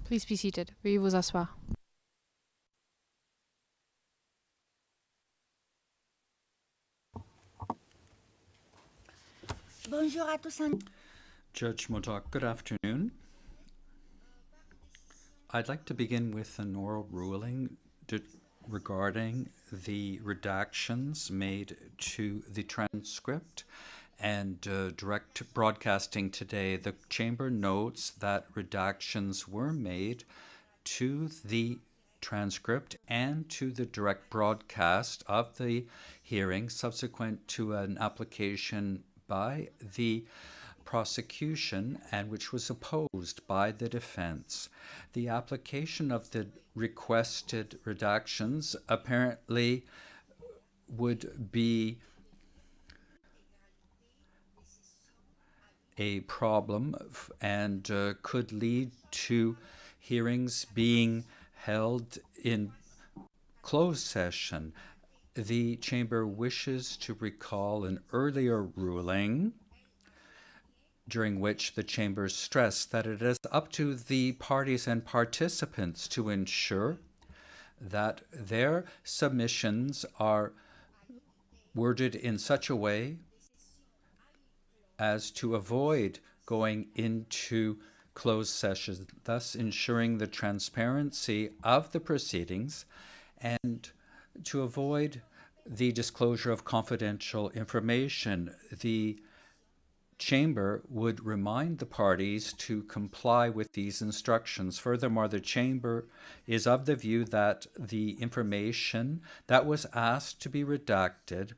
Please be seated. Veuillez vous asseoir. Bonjour à tous. Judge Modoc, good afternoon. I'd like to begin with an oral ruling regarding the redactions made to the transcript and direct broadcasting today. The Chamber notes that redactions were made to the transcript and to the direct broadcast of the hearing subsequent to an application by the prosecution and which was opposed by the defense. The application of the requested redactions apparently would be a problem and could lead to hearings being held in closed session. The Chamber wishes to recall an earlier ruling during which the Chamber stressed that it is up to the parties and participants to ensure that their submissions are worded in such a way as to avoid going into closed sessions, thus ensuring the transparency of the proceedings and to avoid the disclosure of confidential information. The Chamber would remind the parties to comply with these instructions. Furthermore, the Chamber is of the view that the information that was asked to be redacted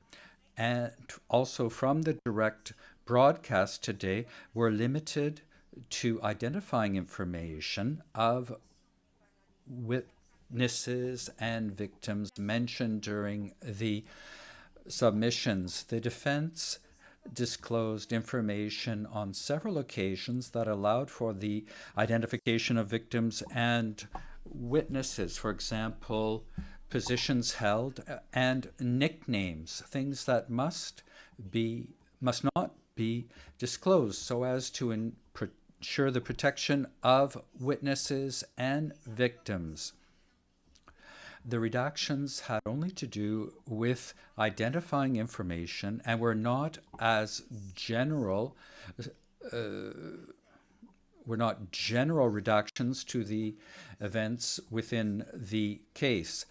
and also from the direct broadcast today were limited to identifying information of witnesses and victims mentioned during the submissions. The defense disclosed information on several occasions that allowed for the identification of victims and witnesses. For example, positions held and nicknames, things that must not be disclosed so as to ensure the protection of witnesses and victims. The redactions had only to do with identifying information and were not as general redactions to the events within the case.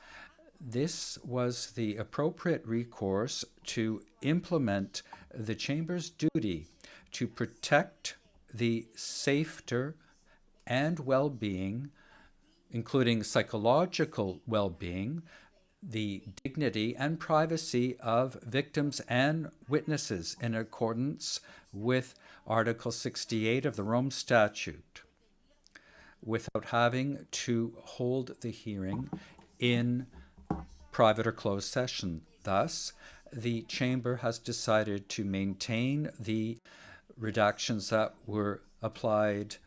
This was the appropriate recourse to implement the Chamber's duty to protect the safety and well-being, including psychological well-being, the dignity and privacy of victims and witnesses in accordance with Article 68 of the Rome Statute, without having to hold the hearing in private or closed session. Thus, the Chamber has decided to maintain the redactions that were applied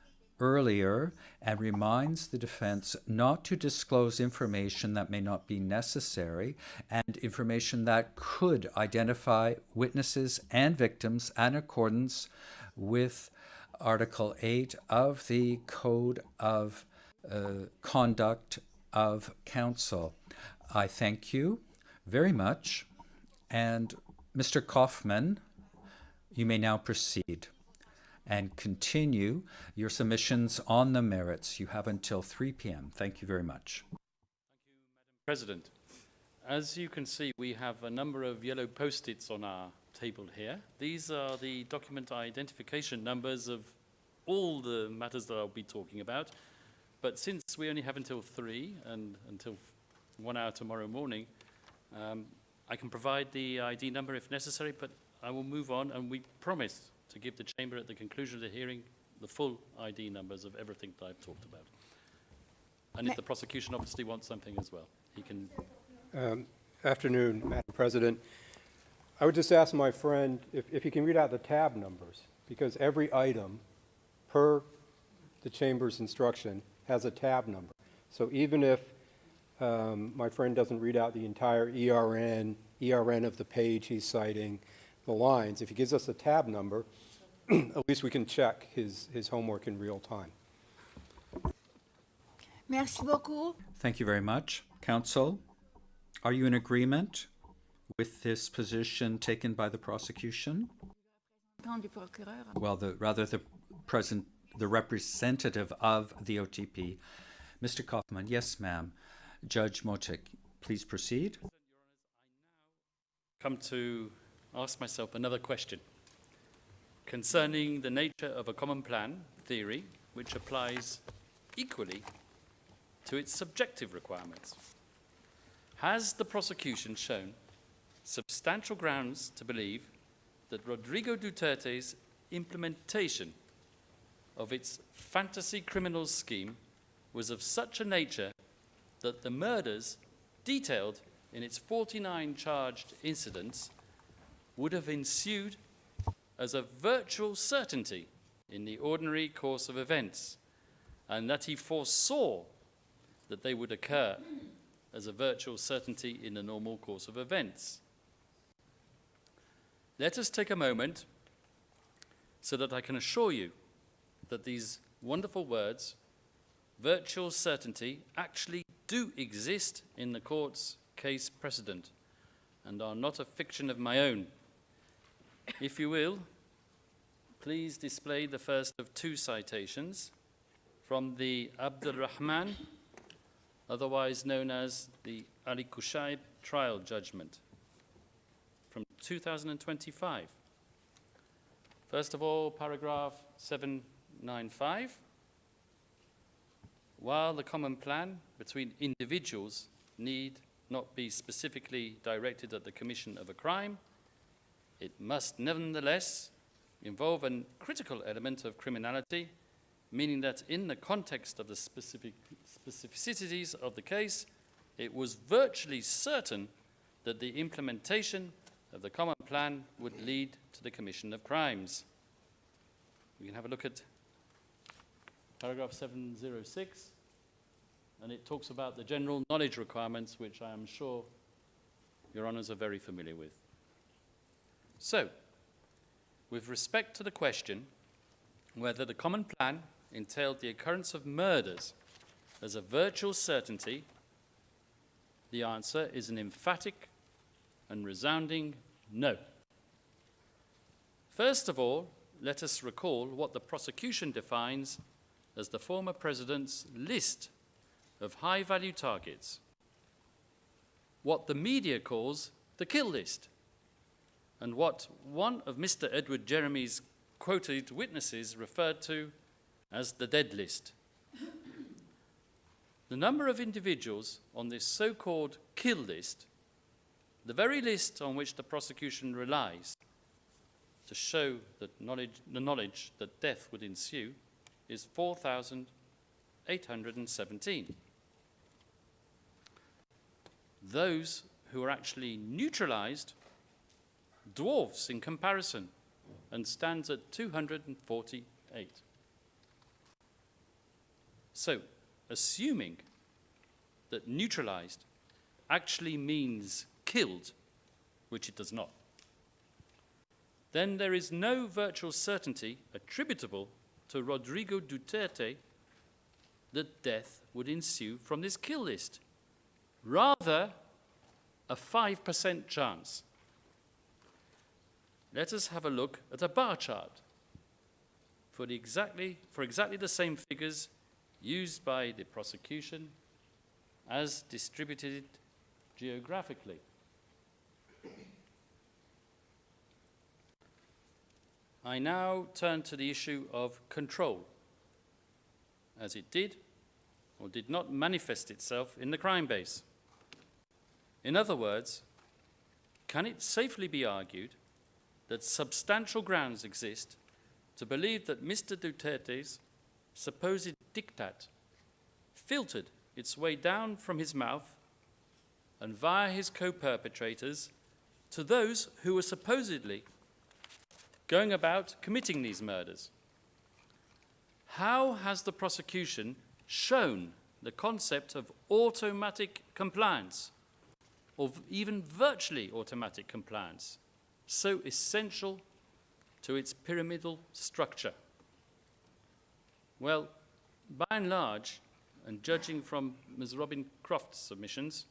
earlier and reminds the defense not to disclose information that may not be necessary and information that could identify witnesses and victims in accordance with Article 8 of the Code of Conduct of Counsel. I thank you very much. And Mr. Kaufman, you may now proceed and continue your submissions on the merits. You have until 3 p.m. Thank you very much. Thank you, Madam President. As you can see, we have a number of yellow post-its on our table here. These are the document identification numbers of all the matters that I'll be talking about. But since we only have until 3 and until 1 hour tomorrow morning, I can provide the ID number if necessary, but I will move on, and we promise to give the Chamber at the conclusion of the hearing the full ID numbers of everything that I've talked about. And if the prosecution obviously wants something as well, he can. Afternoon, Madam President. I would just ask my friend if he can read out the tab numbers, because every item per the Chamber's instruction has a tab number. So even if my friend doesn't read out the entire ERN of the page he's citing, the lines, if he gives us a tab number, at least we can check his homework in real time. Merci beaucoup. Thank you very much. Counsel, are you in agreement with this position taken by the prosecution? Du procureur. Well, the representative of the OTP. Mr. Kaufman, yes, ma'am. Judge Motek, please proceed. Come to ask myself another question concerning the nature of a common plan theory which applies equally to its subjective requirements. Has the prosecution shown substantial grounds to believe that Rodrigo Duterte's implementation of its fantasy criminals scheme was of such a nature that the murders detailed in its 49 charged incidents would have ensued as a virtual certainty in the ordinary course of events, and that he foresaw that they would occur as a virtual certainty in the normal course of events? Let us take a moment so that I can assure you that these wonderful words, virtual certainty, actually do exist in the court's case precedent and are not a fiction of my own. If you will, please display the first of two citations from the Abdul Rahman, otherwise known as the Ali Kushaib trial judgment from 2025. First of all, paragraph 795. While the common plan between individuals need not be specifically directed at the commission of a crime, it must nevertheless involve a critical element of criminality, meaning that in the context of the specificities of the case, it was virtually certain that the implementation of the common plan would lead to the commission of crimes. We can have a look at paragraph 706, and it talks about the general knowledge requirements, which I am sure Your Honours are very familiar with. So, with respect to the question whether the common plan entailed the occurrence of murders as a virtual certainty, the answer is an emphatic and resounding no. First of all, let us recall what the prosecution defines as the former president's list of high-value targets, what the media calls the kill list, and what one of Mr. Edward Jeremy's quoted witnesses referred to as the dead list. The number of individuals on this so-called kill list, the very list on which the prosecution relies to show that the knowledge that death would ensue, is 4,817. Those who are actually neutralized dwarfs in comparison and stands at 248. So, assuming that neutralized actually means killed, which it does not, then there is no virtual certainty attributable to Rodrigo Duterte that death would ensue from this kill list. Rather, a 5% chance. Let us have a look at a bar chart for exactly the same figures used by the prosecution as distributed geographically. I now turn to the issue of control, as it did or did not manifest itself in the crime base. In other words, can it safely be argued that substantial grounds exist to believe that Mr. Duterte's supposed diktat filtered its way down from his mouth and via his co-perpetrators to those who were supposedly going about committing these murders? How has the prosecution shown the concept of automatic compliance, or even virtually automatic compliance, so essential to its pyramidal structure? Well, by and large, and judging from Ms. Robin Croft's submissions,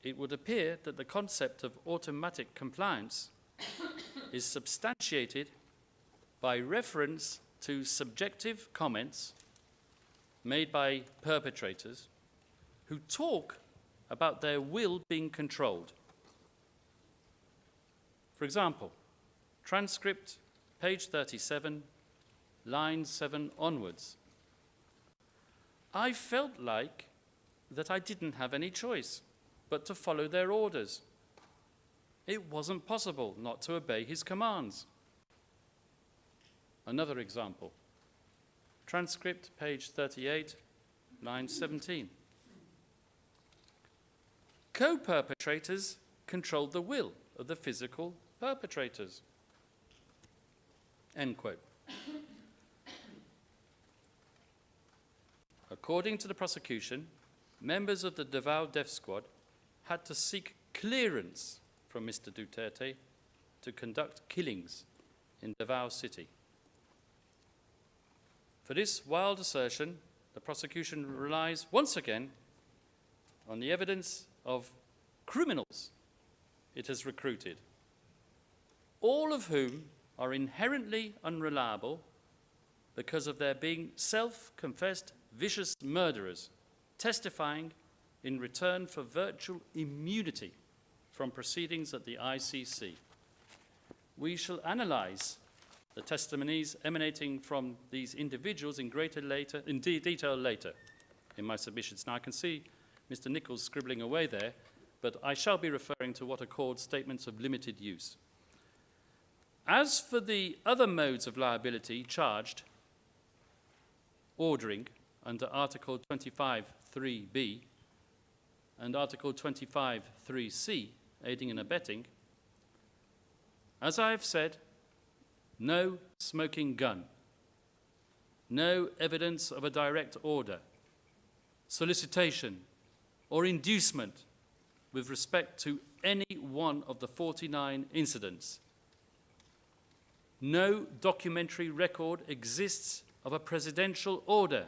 it would appear that the concept of automatic compliance is substantiated by reference to subjective comments made by perpetrators who talk about their will being controlled. For example, transcript, page 37, line 7 onwards. I felt like that I didn't have any choice but to follow their orders. It wasn't possible not to obey his commands. Another example, transcript, page 38, line 17. Co-perpetrators controlled the will of the physical perpetrators. End quote. According to the prosecution, members of the Davao Death Squad had to seek clearance from Mr. Duterte to conduct killings in Davao City. For this wild assertion, the prosecution relies once again on the evidence of criminals it has recruited, all of whom are inherently unreliable because of their being self-confessed vicious murderers, testifying in return for virtual immunity from proceedings at the ICC. We shall analyze the testimonies emanating from these individuals in detail later in my submissions. Now, I can see Mr. Nichols scribbling away there, but I shall be referring to what are called statements of limited use. As for the other modes of liability charged, ordering under Article 25(3)(b and Article 25(3)(c), aiding and abetting, as I have said, no smoking gun, no evidence of a direct order, solicitation, or inducement with respect to any one of the 49 incidents. No documentary record exists of a presidential order.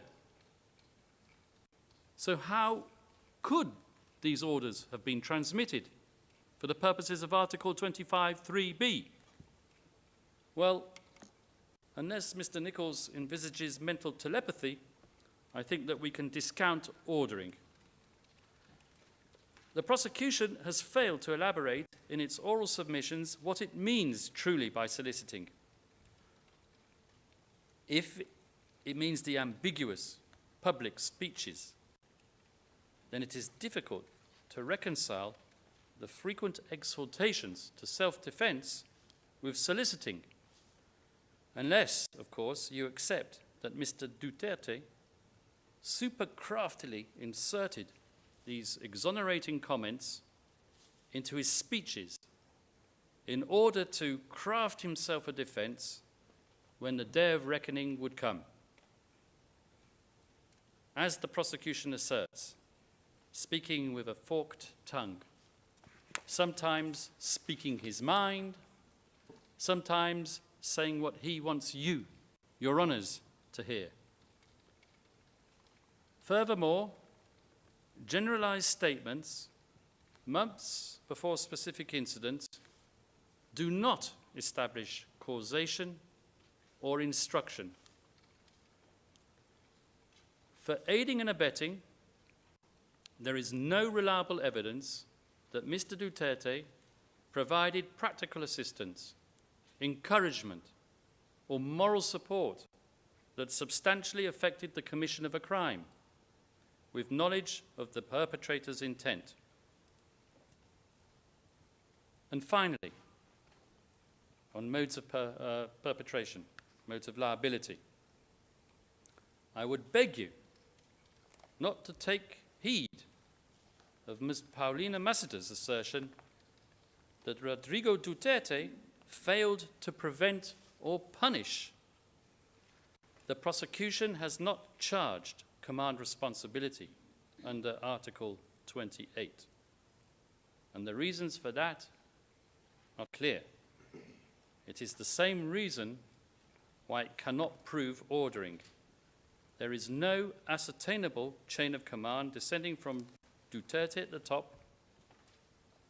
So how could these orders have been transmitted for the purposes of Article 25(3)(b)? Well, unless Mr. Nichols envisages mental telepathy, I think that we can discount ordering. The prosecution has failed to elaborate in its oral submissions what it means truly by soliciting. If it means the ambiguous public speeches, then it is difficult to reconcile the frequent exhortations to self-defense with soliciting, unless, of course, you accept that Mr. Duterte super craftily inserted these exonerating comments into his speeches in order to craft himself a defense when the day of reckoning would come. As the prosecution asserts, speaking with a forked tongue, sometimes speaking his mind, sometimes saying what he wants you, your honours, to hear. Furthermore, generalized statements months before specific incidents do not establish causation or instruction. For aiding and abetting, there is no reliable evidence that Mr. Duterte provided practical assistance, encouragement, or moral support that substantially affected the commission of a crime, with knowledge of the perpetrator's intent. And finally, on modes of perpetration, modes of liability, I would beg you not to take heed of Ms. Paulina Masseter's assertion that Rodrigo Duterte failed to prevent or punish. The prosecution has not charged command responsibility under Article 28. And the reasons for that are clear. It is the same reason why it cannot prove ordering. there is no ascertainable chain of command descending from Duterte at the top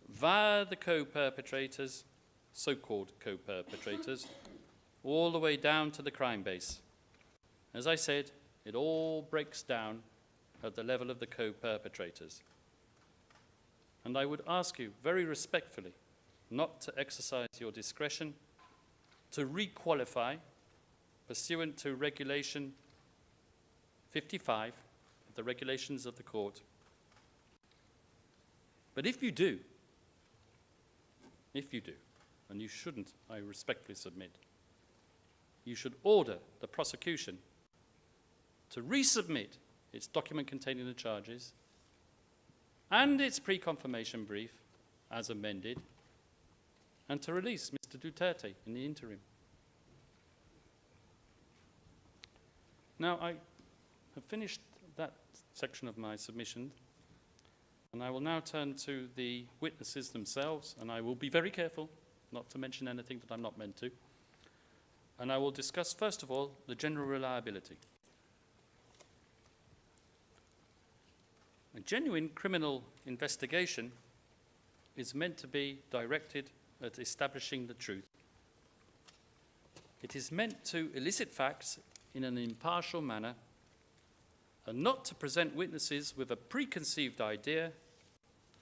via the co-perpetrators, so-called co-perpetrators, all the way down to the crime base. As I said, it all breaks down at the level of the co-perpetrators. And I would ask you very respectfully not to exercise your discretion to requalify pursuant to Regulation 55 of the regulations of the court. But if you do, and you shouldn't, I respectfully submit, you should order the prosecution to resubmit its document containing the charges and its pre-confirmation brief as amended, and to release Mr. Duterte in the interim. Now, I have finished that section of my submission, and I will now turn to the witnesses themselves, and I will be very careful not to mention anything that I'm not meant to. And I will discuss, first of all, the general reliability. A genuine criminal investigation is meant to be directed at establishing the truth. It is meant to elicit facts in an impartial manner and not to present witnesses with a preconceived idea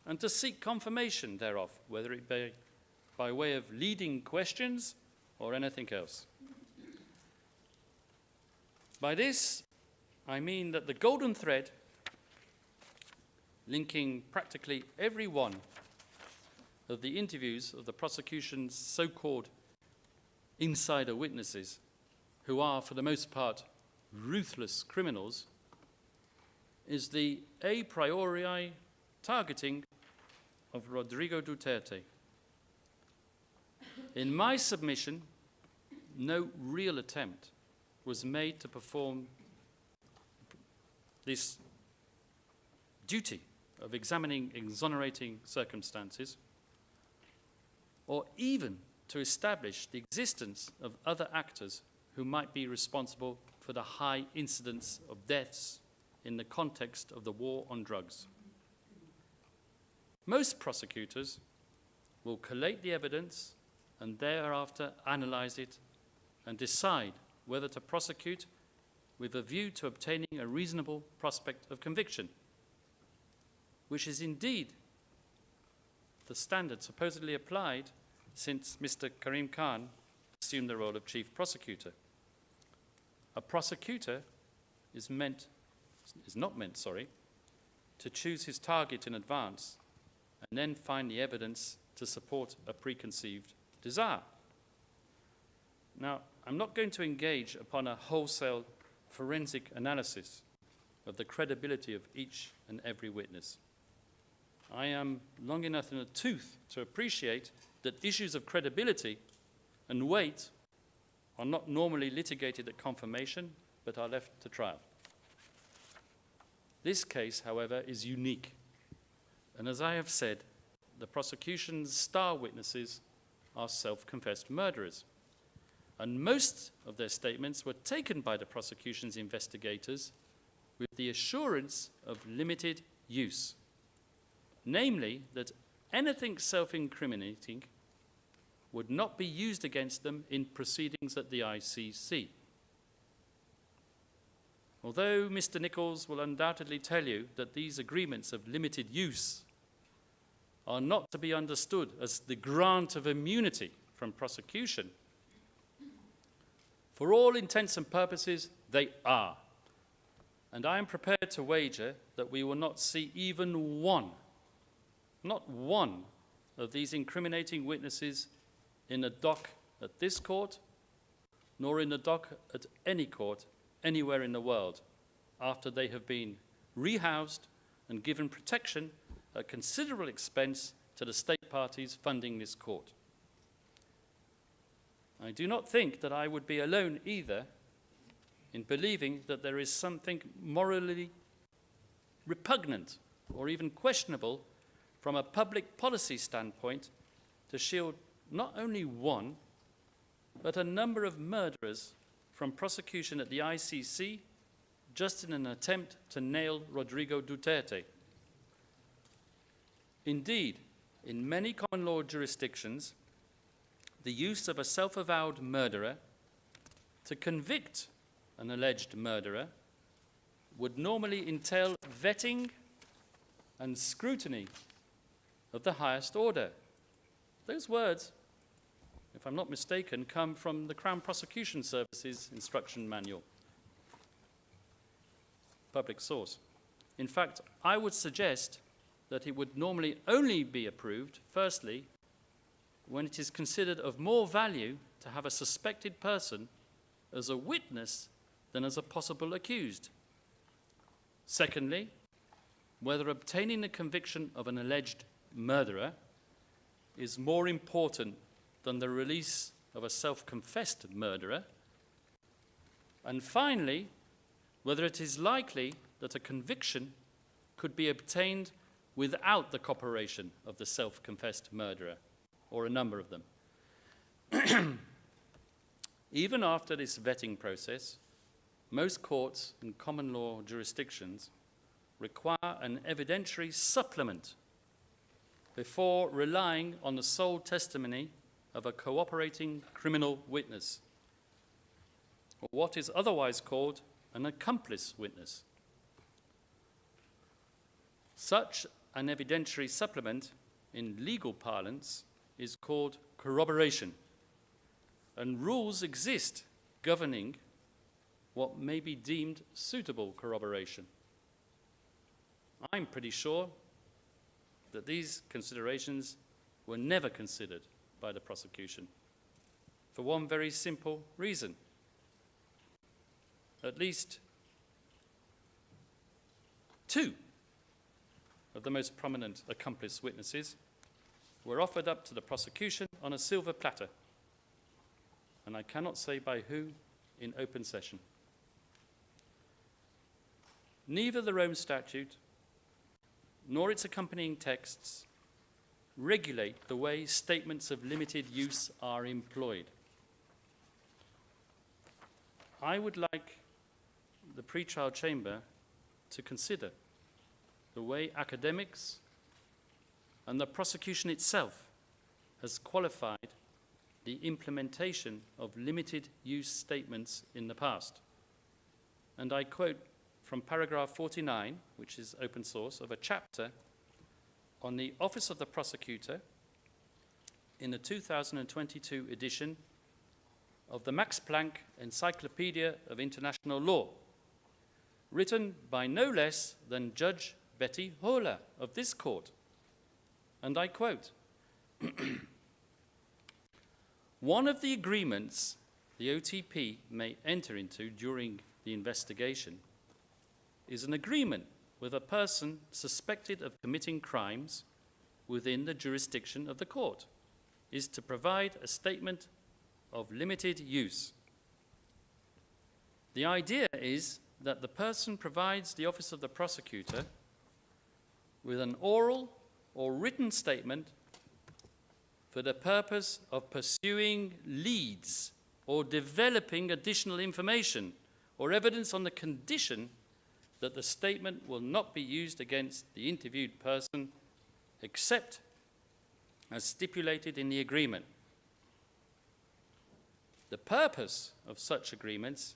and to seek confirmation thereof, whether it be by way of leading questions or anything else. By this, I mean that the golden thread linking practically every one of the interviews of the prosecution's so-called insider witnesses, who are, for the most part, ruthless criminals, is the a priori targeting of Rodrigo Duterte. In my submission, no real attempt was made to perform this duty of examining exonerating circumstances, or even to establish the existence of other actors who might be responsible for the high incidence of deaths in the context of the war on drugs. Most prosecutors will collate the evidence and thereafter analyze it and decide whether to prosecute with a view to obtaining a reasonable prospect of conviction, which is indeed the standard supposedly applied since Mr. Karim Khan assumed the role of chief prosecutor. A prosecutor is not meant to choose his target in advance and then find the evidence to support a preconceived desire. Now, I'm not going to engage upon a wholesale forensic analysis of the credibility of each and every witness. I am long enough in the tooth to appreciate that issues of credibility and weight are not normally litigated at confirmation, but are left to trial. This case, however, is unique. And as I have said, the prosecution's star witnesses are self-confessed murderers. And most of their statements were taken by the prosecution's investigators with the assurance of limited use. Namely, that anything self-incriminating would not be used against them in proceedings at the ICC. Although Mr. Nichols will undoubtedly tell you that these agreements of limited use are not to be understood as the grant of immunity from prosecution, for all intents and purposes, they are. And I am prepared to wager that we will not see even one, not one, of these incriminating witnesses in a dock at this court, nor in a dock at any court anywhere in the world, after they have been rehoused and given protection at considerable expense to the state parties funding this court. I do not think that I would be alone either in believing that there is something morally repugnant or even questionable from a public policy standpoint to shield not only one, but a number of murderers from prosecution at the ICC, just in an attempt to nail Rodrigo Duterte. Indeed, in many common law jurisdictions, the use of a self-avowed murderer to convict an alleged murderer would normally entail vetting and scrutiny of the highest order. Those words, if I'm not mistaken, come from the Crown Prosecution Service's instruction manual. Public source. In fact, I would suggest that it would normally only be approved, firstly, when it is considered of more value to have a suspected person as a witness than as a possible accused. Secondly, whether obtaining the conviction of an alleged murderer is more important than the release of a self-confessed murderer. And finally, whether it is likely that a conviction could be obtained without the cooperation of the self-confessed murderer, or a number of them. Even after this vetting process, most courts in common law jurisdictions require an evidentiary supplement before relying on the sole testimony of a cooperating criminal witness, or what is otherwise called an accomplice witness. Such an evidentiary supplement in legal parlance is called corroboration, and rules exist governing what may be deemed suitable corroboration. I'm pretty sure that these considerations were never considered by the prosecution, for one very simple reason. At least two of the most prominent accomplice witnesses were offered up to the prosecution on a silver platter, and I cannot say by who in open session. Neither the Rome Statute nor its accompanying texts regulate the way statements of limited use are employed. I would like the pre-trial chamber to consider the way academics and the prosecution itself has qualified the implementation of limited use statements in the past. And I quote from paragraph 49, which is open source, of a chapter on the Office of the Prosecutor in the 2022 edition of the Max Planck Encyclopedia of International Law, written by no less than Judge Betty Höhler of this court. And I quote, "One of the agreements the OTP may enter into during the investigation is an agreement with a person suspected of committing crimes within the jurisdiction of the court, is to provide a statement of limited use. The idea is that the person provides the Office of the Prosecutor with an oral or written statement for the purpose of pursuing leads or developing additional information or evidence on the condition that the statement will not be used against the interviewed person except as stipulated in the agreement. The purpose of such agreements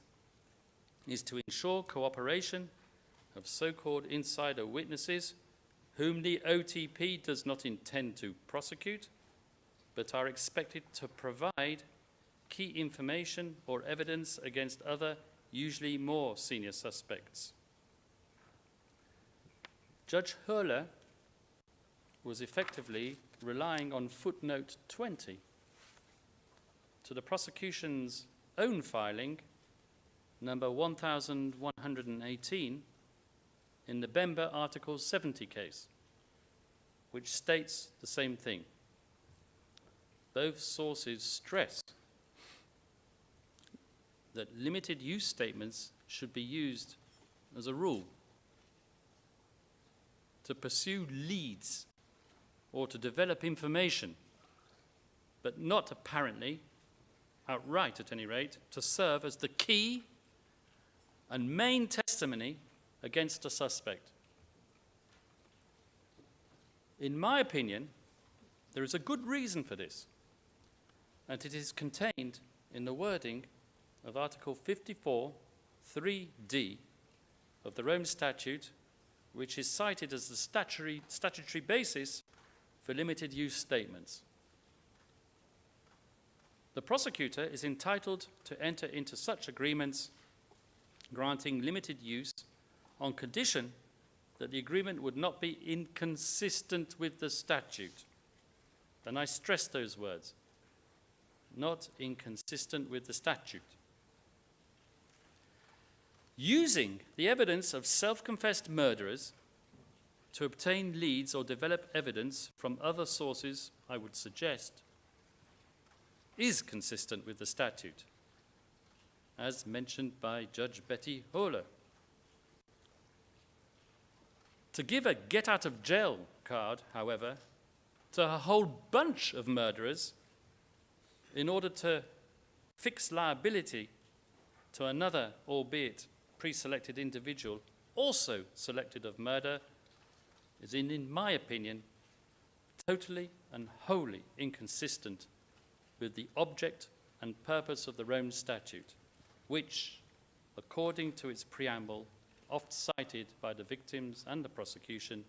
is to ensure cooperation of so-called insider witnesses whom the OTP does not intend to prosecute, but are expected to provide key information or evidence against other, usually more senior suspects." Judge Höhler was effectively relying on footnote 20 to the prosecution's own filing, number 1118, in the Bemba Article 70 case, which states the same thing. Both sources stress that limited use statements should be used as a rule to pursue leads or to develop information, but not apparently, outright at any rate, to serve as the key and main testimony testimony against a suspect. In my opinion, there is a good reason for this, and it is contained in the wording of Article 54, 3d of the Rome Statute, which is cited as the statutory basis for limited use statements. The prosecutor is entitled to enter into such agreements granting limited use on condition that the agreement would not be inconsistent with the statute. And I stress those words, not inconsistent with the statute. Using the evidence of self-confessed murderers to obtain leads or develop evidence from other sources, I would suggest, is consistent with the statute, as mentioned by Judge Betty Hohler. To give a get-out-of-jail card, however, to a whole bunch of murderers in order to fix liability to another, albeit pre-selected individual, also selected of murder, is, in my opinion, totally and wholly inconsistent with the object and purpose of the Rome Statute, which, according to its preamble, oft cited by the victims and the prosecution,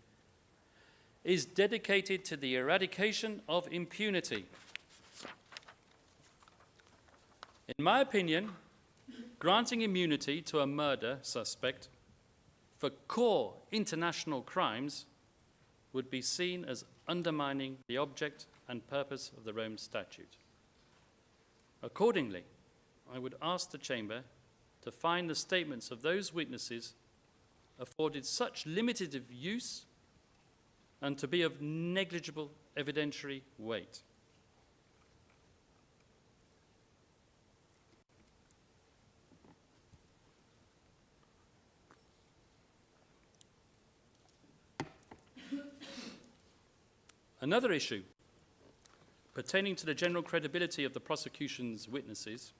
is dedicated to the eradication of impunity. In my opinion, granting immunity to a murder suspect for core international crimes would be seen as undermining the object and purpose of the Rome Statute. Accordingly, I would ask the Chamber to find the statements of those witnesses afforded such limited use and to be of negligible evidentiary weight. Another issue pertaining to the general credibility of the prosecution's witnesses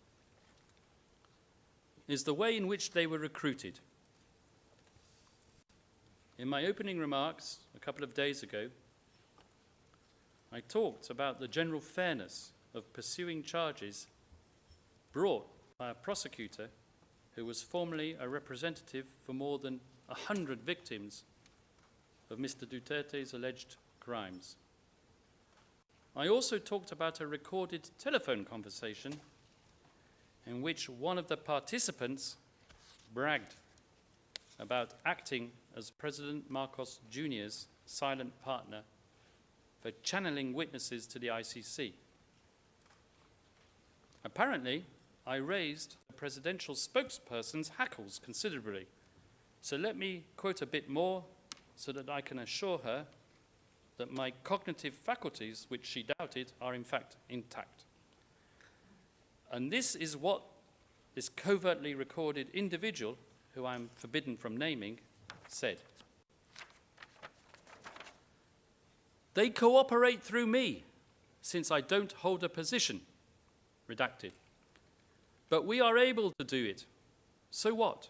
is the way in which they were recruited. In my opening remarks a couple of days ago, I talked about the general fairness of pursuing charges brought by a prosecutor who was formerly a representative for more than 100 victims of Mr. Duterte's alleged crimes. I also talked about a recorded telephone conversation in which one of the participants bragged about acting as President Marcos Jr.'s silent partner for channeling witnesses to the ICC. Apparently, I raised the presidential spokesperson's hackles considerably. So let me quote a bit more so that I can assure her that my cognitive faculties, which she doubted, are in fact intact. And this is what this covertly recorded individual, who I'm forbidden from naming, said. They cooperate through me, since I don't hold a position, redacted. But we are able to do it. So what?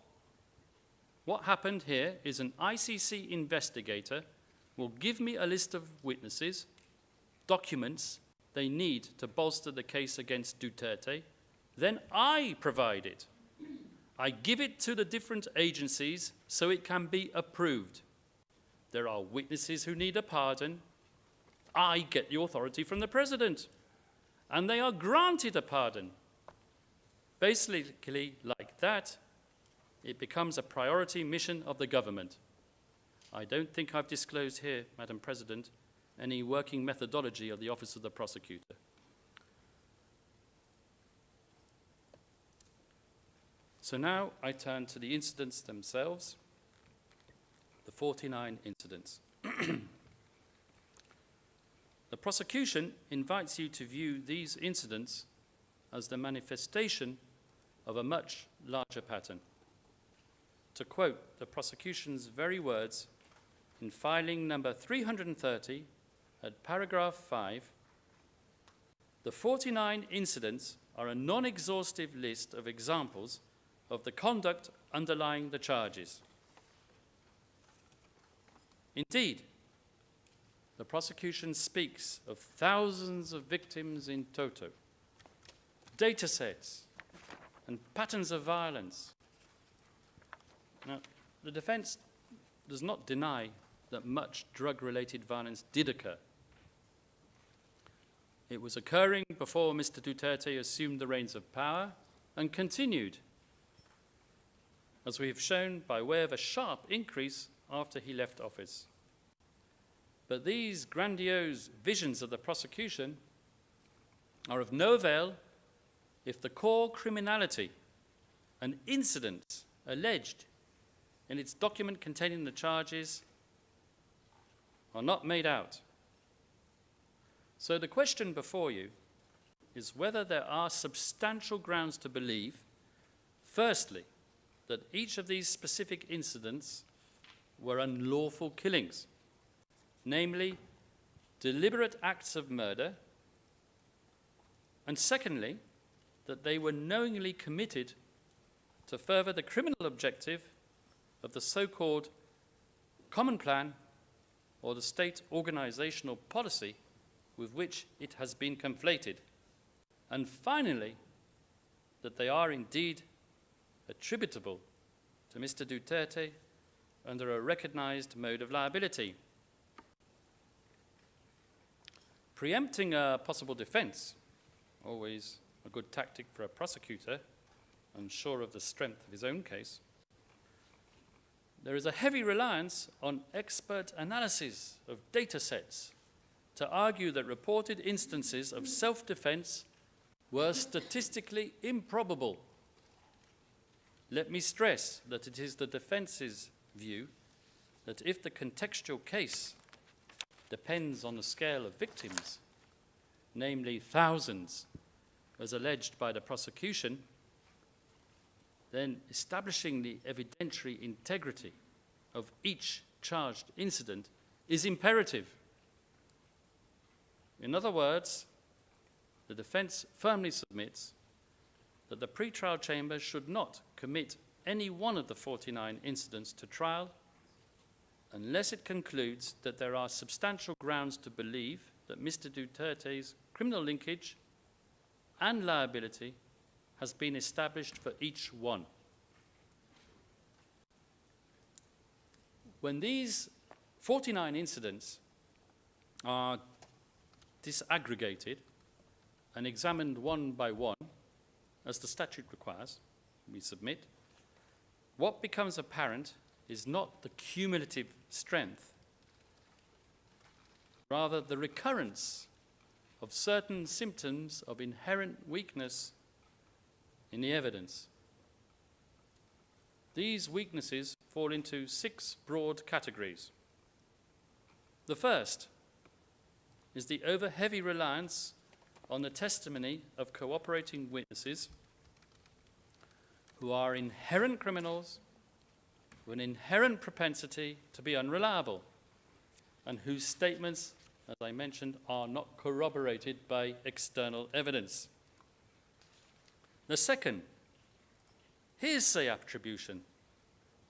What happened here is an ICC investigator will give me a list of witnesses, documents they need to bolster the case against Duterte. Then I provide it. I give it to the different agencies so it can be approved. There are witnesses who need a pardon. I get the authority from the president, and they are granted a pardon. Basically, like that, it becomes a priority mission of the government. I don't think I've disclosed here, Madam President, any working methodology of the Office of the Prosecutor. So now I turn to the incidents themselves, the 49 incidents. The prosecution invites you to view these incidents as the manifestation of a much larger pattern. To quote the prosecution's very words, in filing number 330 at paragraph 5, the 49 incidents are a non-exhaustive list of examples of the conduct underlying the charges. Indeed, the prosecution speaks of thousands of victims in toto, data sets, and patterns of violence. Now, the defense does not deny that much drug-related violence did occur. It was occurring before Mr. Duterte assumed the reins of power and continued, as we have shown, by way of a sharp increase after he left office. But these grandiose visions of the prosecution are of no avail if the core criminality and incidents alleged in its document containing the charges are not made out. So the question before you is whether there are substantial grounds to believe, firstly, that each of these specific incidents were unlawful killings, namely, deliberate acts of murder, and secondly, that they were knowingly committed to further the criminal objective of the so-called common plan or the state organizational policy with which it has been conflated, and finally, that they are indeed attributable to Mr. Duterte under a recognized mode of liability. Preempting a possible defense, always a good tactic for a prosecutor, unsure of the strength of his own case, there is a heavy reliance on expert analysis of data sets to argue that reported instances of self-defense were statistically improbable. Let me stress that it is the defense's view that if the contextual case depends on the scale of victims, namely thousands, as alleged by the prosecution, then establishing the evidentiary integrity of each charged incident is imperative. In other words, the defense firmly submits that the pretrial chamber should not commit any one of the 49 incidents to trial unless it concludes that there are substantial grounds to believe that Mr. Duterte's criminal linkage and liability has been established for each one. When these 49 incidents are disaggregated and examined one by one, as the statute requires, we submit, what becomes apparent is not the cumulative strength, rather the recurrence of certain symptoms of inherent weakness in the evidence. These weaknesses fall into 6 broad categories. The first is the over-heavy reliance on the testimony of cooperating witnesses who are inherent criminals with an inherent propensity to be unreliable and whose statements, as I mentioned, are not corroborated by external evidence. The second, hearsay attribution,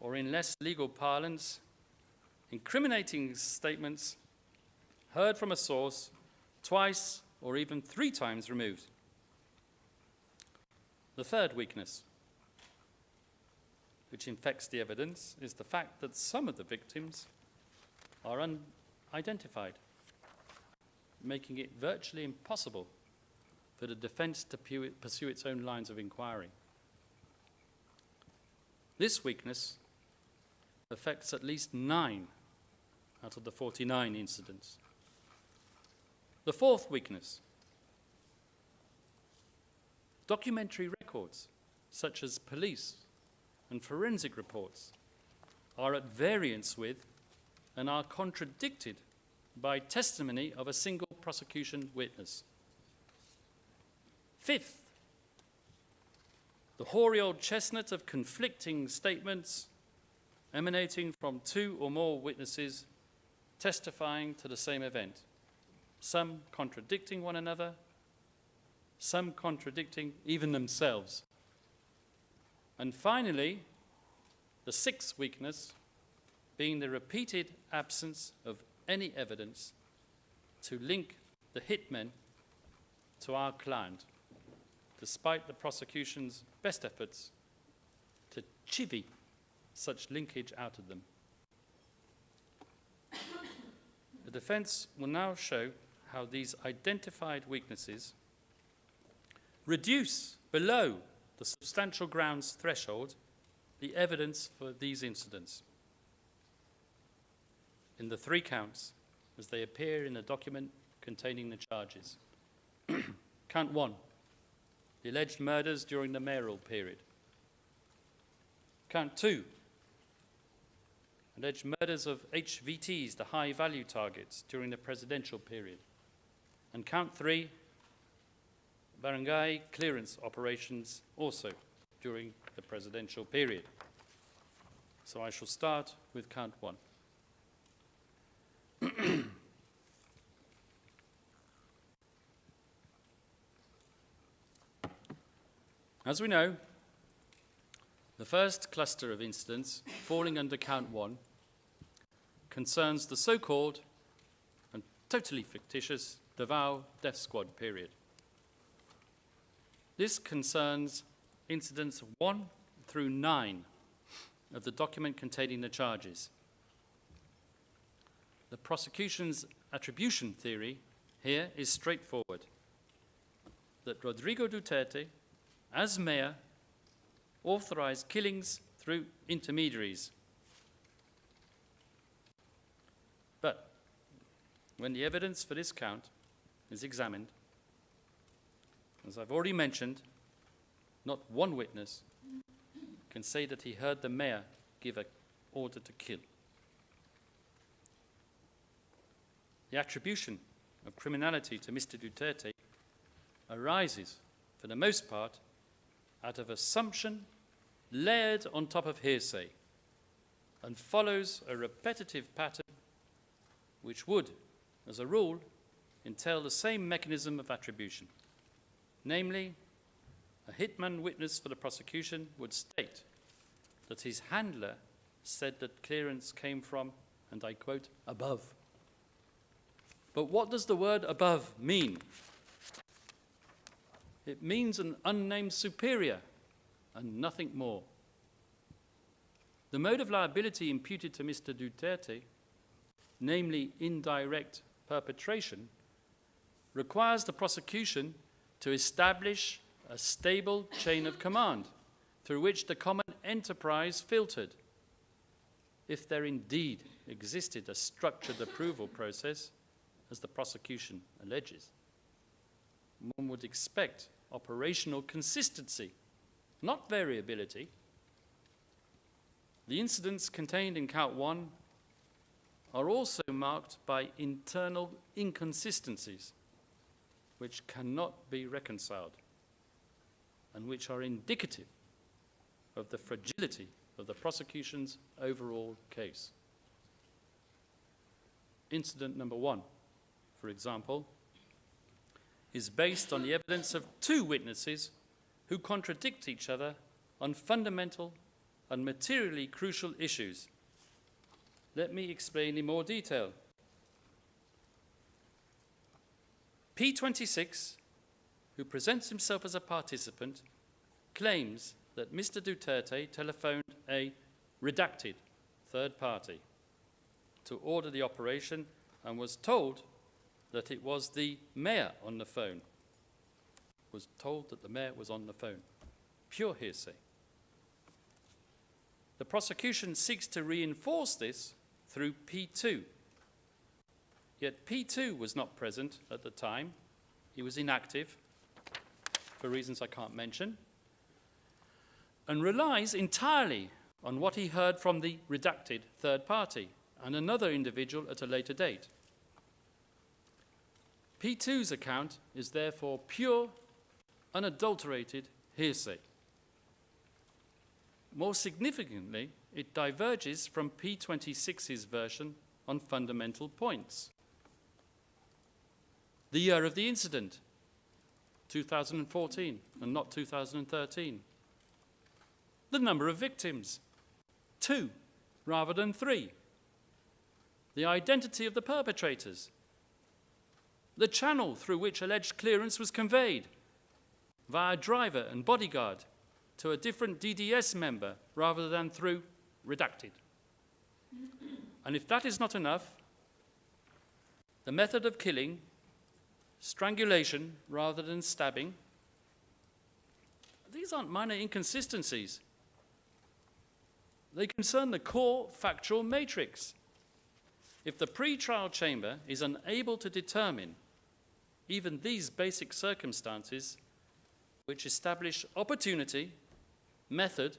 or in less legal parlance, incriminating statements heard from a source twice or even 3 times removed. The third weakness, which infects the evidence, is the fact that some of the victims are unidentified, making it virtually impossible for the defense to pursue its own lines of inquiry. This weakness affects at least 9 out of the 49 incidents. The fourth weakness, documentary records, such as police and forensic reports, are at variance with and are contradicted by testimony of a single prosecution witness. Fifth, the hoary old chestnut of conflicting statements emanating from 2 or more witnesses testifying to the same event, some contradicting one another, some contradicting even themselves. And finally, The sixth weakness being the repeated absence of any evidence to link the hitmen to our client, despite the prosecution's best efforts to chivvy such linkage out of them. The defense will now show how these identified weaknesses reduce below the substantial grounds threshold the evidence for these incidents in the three counts as they appear in the document containing the charges. Count 1, the alleged murders during the mayoral period. Count 2, alleged murders of HVTs, the high-value targets, during the presidential period. And count 3, barangay clearance operations also during the presidential period. So I shall start with count 1. As we know, the first cluster of incidents falling under count 1 concerns the so-called and totally fictitious Davao Death Squad period. This concerns incidents 1 through 9 of the document containing the charges. The prosecution's attribution theory here is straightforward, that Rodrigo Duterte, as mayor, authorized killings through intermediaries. But when the evidence for this count is examined, as I've already mentioned, not one witness can say that he heard the mayor give an order to kill. The attribution of criminality to Mr. Duterte arises, for the most part, out of assumption layered on top of hearsay, and follows a repetitive pattern which would, as a rule, entail the same mechanism of attribution. Namely, a hitman witness for the prosecution would state that his handler said that clearance came from, and I quote, above. But what does the word above mean? It means an unnamed superior and nothing more. The mode of liability imputed to Mr. Duterte, namely indirect perpetration, requires the prosecution to establish a stable chain of command through which the common enterprise filtered. If there indeed existed a structured approval process, as the prosecution alleges, one would expect operational consistency, not variability. The incidents contained in count 1 are also marked by internal inconsistencies which cannot be reconciled and which are indicative of the fragility of the prosecution's overall case. Incident number 1, for example, is based on the evidence of 2 witnesses who contradict each other on fundamental and materially crucial issues. Let me explain in more detail. P26, who presents himself as a participant, claims that Mr. Duterte telephoned a redacted third party to order the operation and was told that it was the mayor on the phone. Was told that the mayor was on the phone. Pure hearsay. The prosecution seeks to reinforce this through P2. Yet P2 was not present at the time. He was inactive, for reasons I can't mention, and relies entirely on what he heard from the redacted third party and another individual at a later date. P2's account is therefore pure, unadulterated hearsay. More significantly, it diverges from P26's version on fundamental points. The year of the incident, 2014 and not 2013. The number of victims, 2 rather than 3, the identity of the perpetrators, the channel through which alleged clearance was conveyed via driver and bodyguard to a different DDS member rather than through redacted. And if that is not enough, the method of killing, strangulation rather than stabbing, these aren't minor inconsistencies. They concern the core factual matrix. If the pre-trial chamber is unable to determine even these basic circumstances which establish opportunity, method,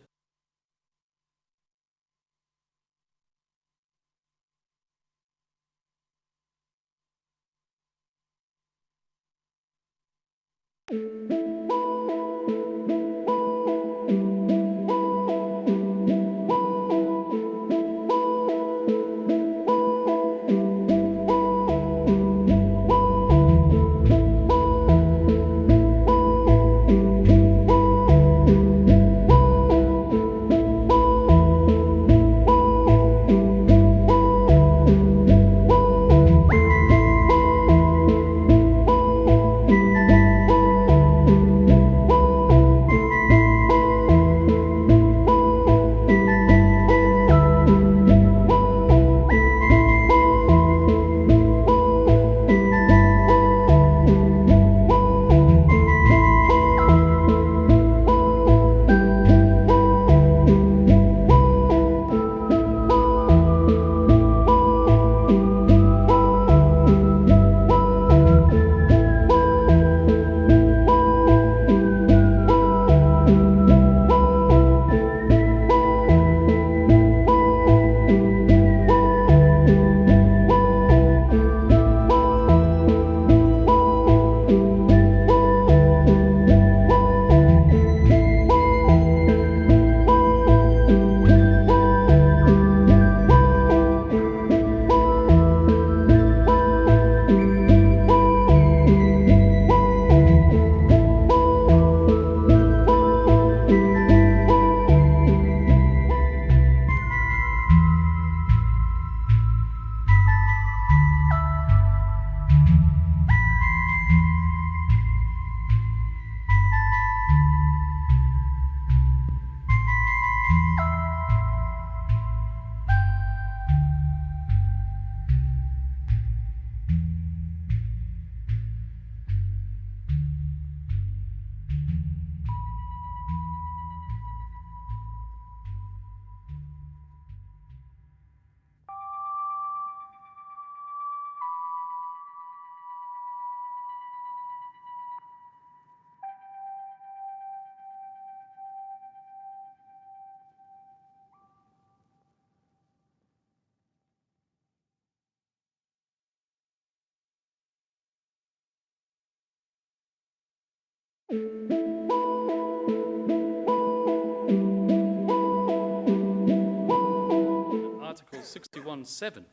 Article 61(7)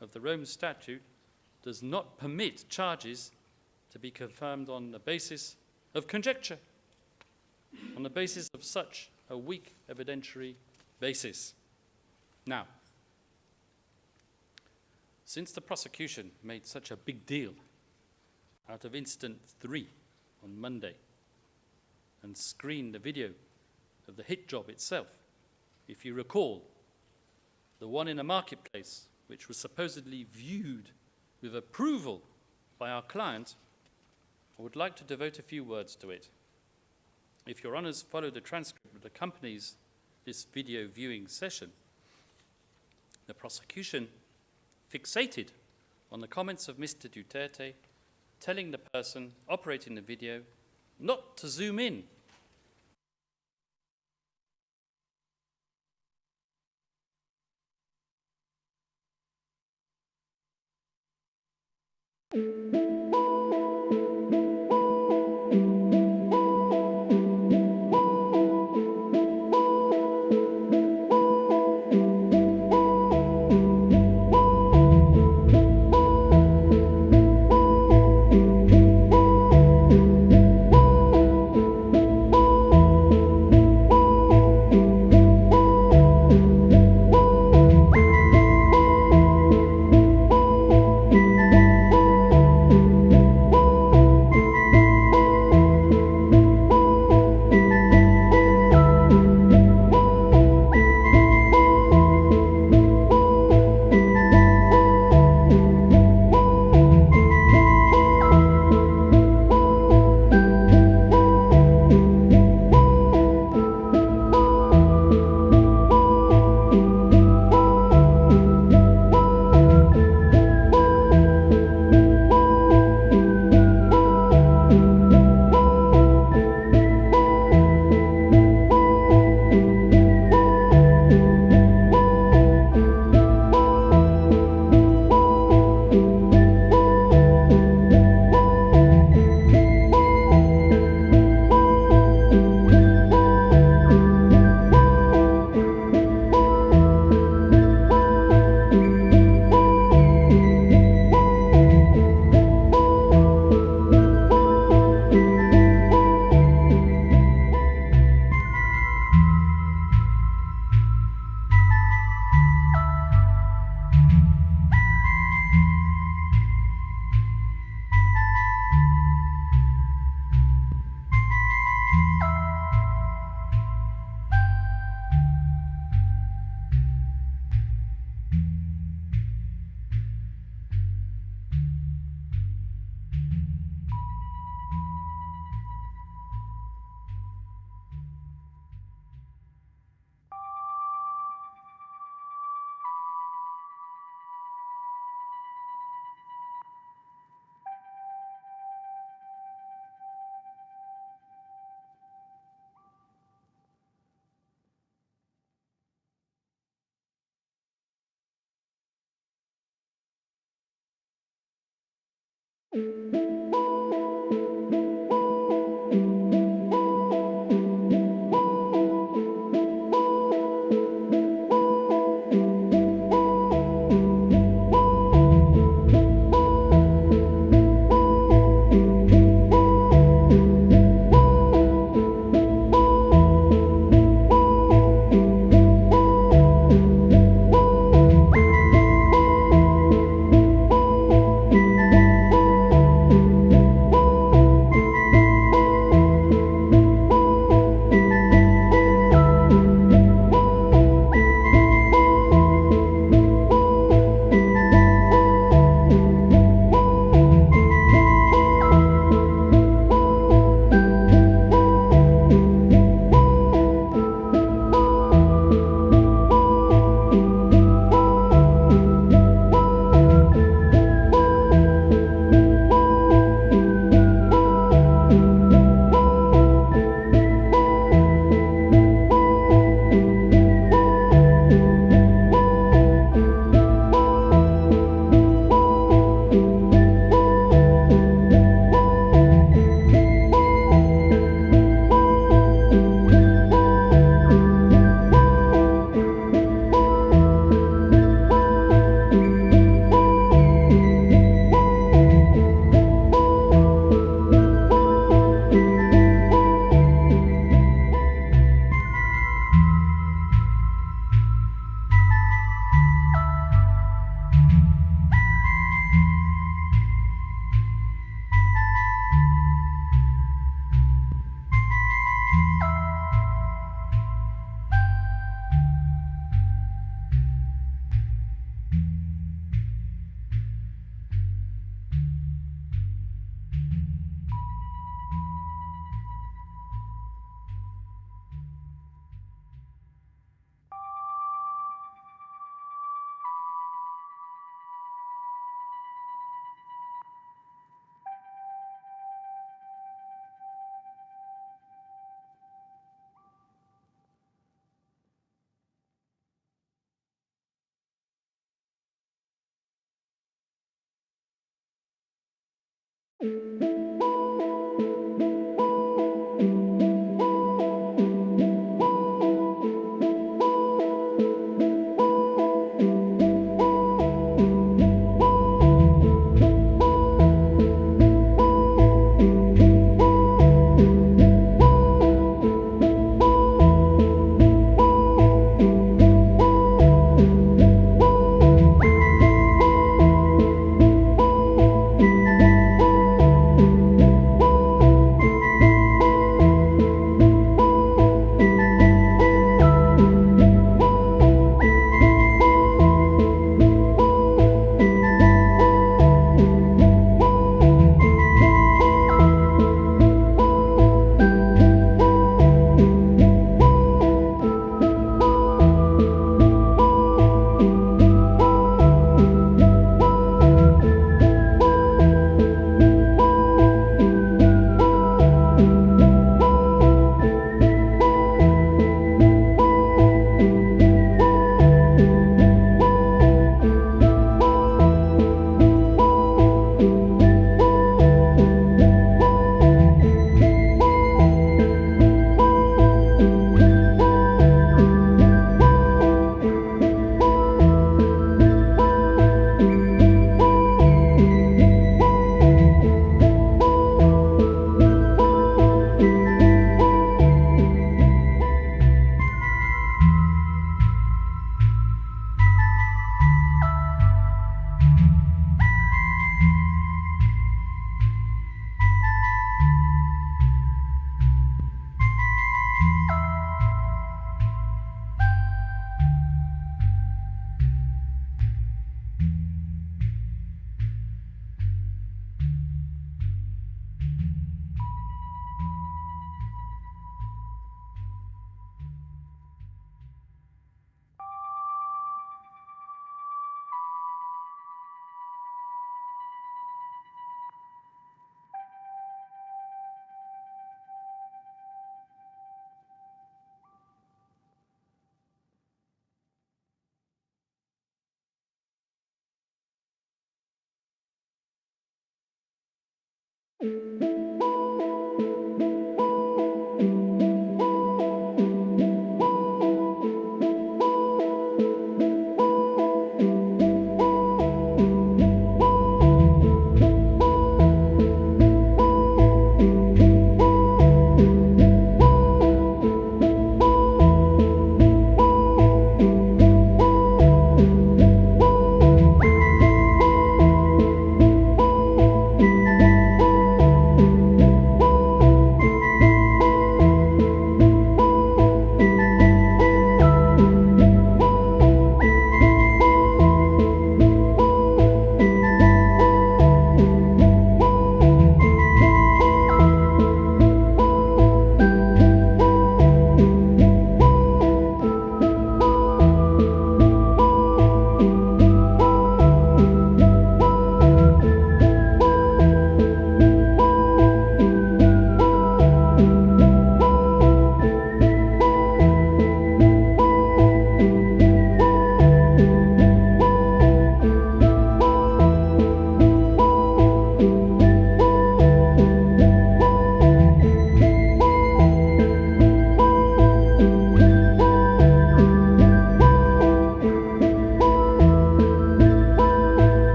of the Rome Statute does not permit charges to be confirmed on the basis of conjecture, on the basis of such a weak evidentiary basis. Now, since the prosecution made such a big deal out of incident 3 on Monday and screened the video of the hit job itself, if you recall, the one in the marketplace, which was supposedly viewed with approval by our client, I would like to devote a few words to it. If your honours follow the transcript that accompanies this video viewing session, the prosecution fixated on the comments of Mr. Duterte telling the person operating the video not to zoom in.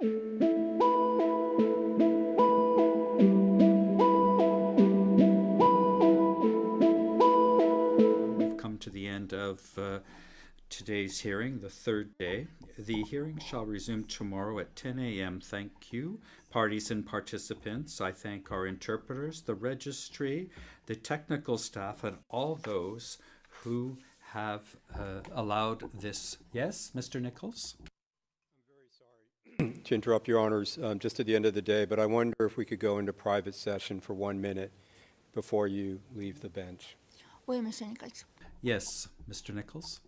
We've come to the end of today's hearing, the third day. The hearing shall resume tomorrow at 10 a.m. Thank you, parties and participants. I thank our interpreters, the registry, the technical staff, and all those who have allowed this. Yes, Mr. Nichols? To interrupt, Your Honors, just at the end of the day, but I wonder if we could go into private session for 1 minute before you leave the bench. Oui, Monsieur Nichols. Yes, Mr. Nichols?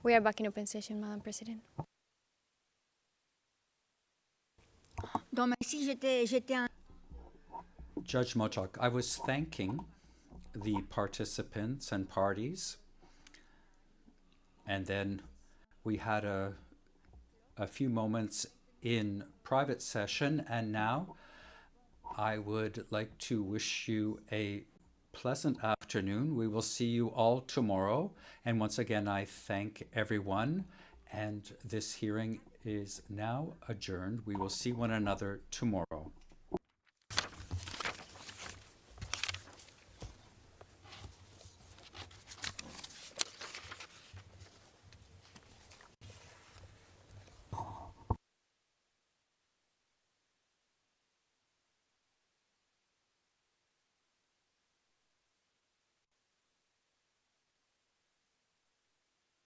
We are back in open session, Madam President. Donc, merci, j'étais en... Judge Motok, I was thanking the participants and parties, and then we had a few moments in private session, and now I would like to wish you a pleasant afternoon. We will see you all tomorrow, and once again I thank everyone, and this hearing is now adjourned. We will see one another tomorrow.